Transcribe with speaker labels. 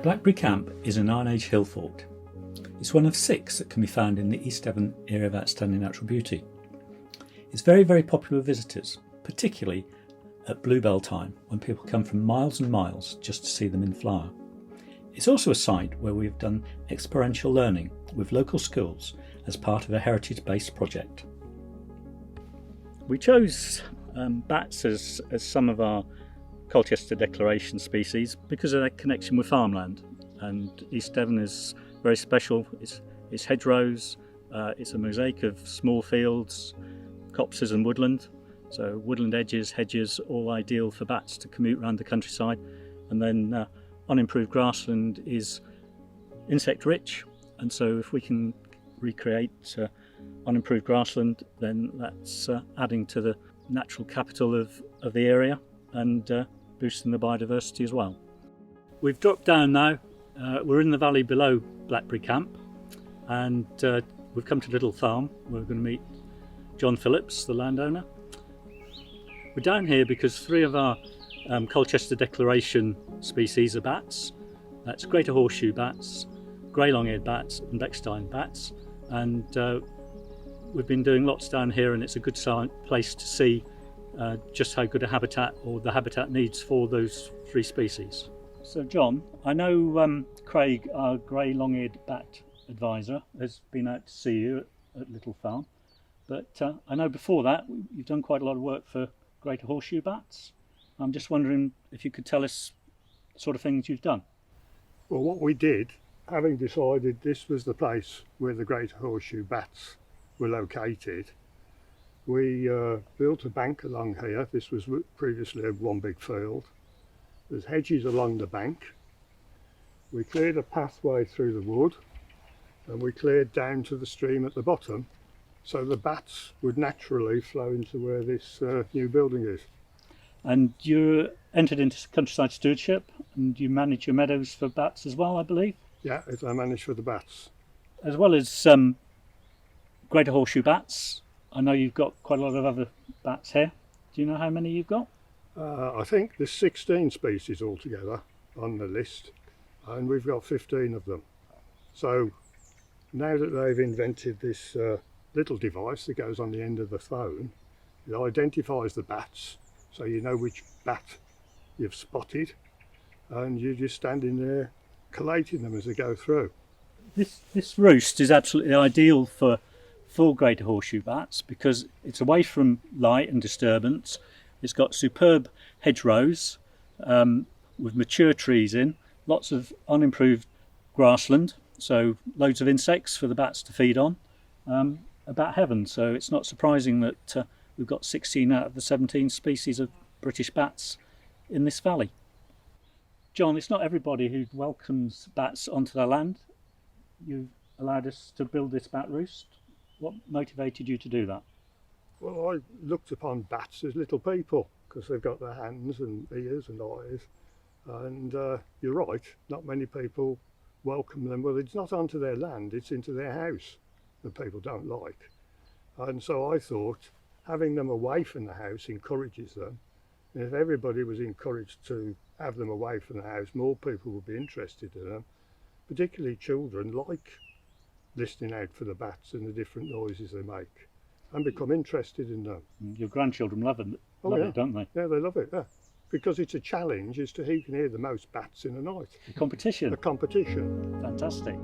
Speaker 1: Blackberry Camp is an Iron Age hill fort. It's one of 6 that can be found in the East Devon area of outstanding natural beauty. It's very, very popular with visitors, particularly at bluebell time when people come from miles and miles just to see them in flower. It's also a site where we've done experiential learning with local schools as part of a heritage-based project. We chose bats as some of our Colchester Declaration species because of their connection with farmland, and East Devon is very special. It's hedgerows, it's a mosaic of small fields, copses and woodland. So woodland edges, hedges, all ideal for bats to commute around the countryside. And then unimproved grassland is insect rich, and so if we can recreate unimproved grassland, then that's adding to the natural capital of the area and boosting the biodiversity as well. We've dropped down now. We're in the valley below Blackberry Camp, and we've come to a little farm. We're going to meet John Phillips, the landowner. We're down here because 3 of our Colchester Declaration species are bats. That's greater horseshoe bats, grey long-eared bats and Bechstein bats, and we've been doing lots down here, and it's a good place to see just how good a habitat or the habitat needs for those 3 species. So John, I know Craig, our grey long-eared bat advisor, has been out to see you at Little Farm, but I know before that you've done quite a lot of work for greater horseshoe bats. I'm just wondering if you could tell us the sort of things you've done.
Speaker 2: Well, what we did, having decided this was the place where the greater horseshoe bats were located, we built a bank along here. This was previously one big field. There's hedges along the bank. We cleared a pathway through the wood, and we cleared down to the stream at the bottom, so the bats would naturally flow into where this new building is.
Speaker 1: And you entered into countryside stewardship, and you manage your meadows for bats as well, I believe?
Speaker 2: Yeah, I manage for the bats.
Speaker 1: As well as greater horseshoe bats, I know you've got quite a lot of other bats here. Do you know how many you've got?
Speaker 2: I think there's 16 species altogether on the list, and we've got 15 of them. So now that they've invented this little device that goes on the end of the phone, it identifies the bats, so you know which bat you've spotted, and you're just standing there collating them as they go through.
Speaker 1: This roost is absolutely ideal for greater horseshoe bats because it's away from light and disturbance. It's got superb hedgerows with mature trees in, lots of unimproved grassland, so loads of insects for the bats to feed on. About heaven, so it's not surprising that we've got 16 out of the 17 species of British bats in this valley. John, it's not everybody who welcomes bats onto their land. You've allowed us to build this bat roost. What motivated you to do that?
Speaker 2: Well, I looked upon bats as little people because they've got their hands and ears and eyes, and you're right, not many people welcome them. Well, it's not onto their land, it's into their house that people don't like. And so I thought having them away from the house encourages them, and if everybody was encouraged to have them away from the house, more people would be interested in them. Particularly children like listening out for the bats and the different noises they make, and become interested in them.
Speaker 1: Your grandchildren love it, don't they?
Speaker 2: Yeah, they love it, yeah. Because it's a challenge as to who can hear the most bats in a night.
Speaker 1: A competition.
Speaker 2: A competition.
Speaker 1: Fantastic.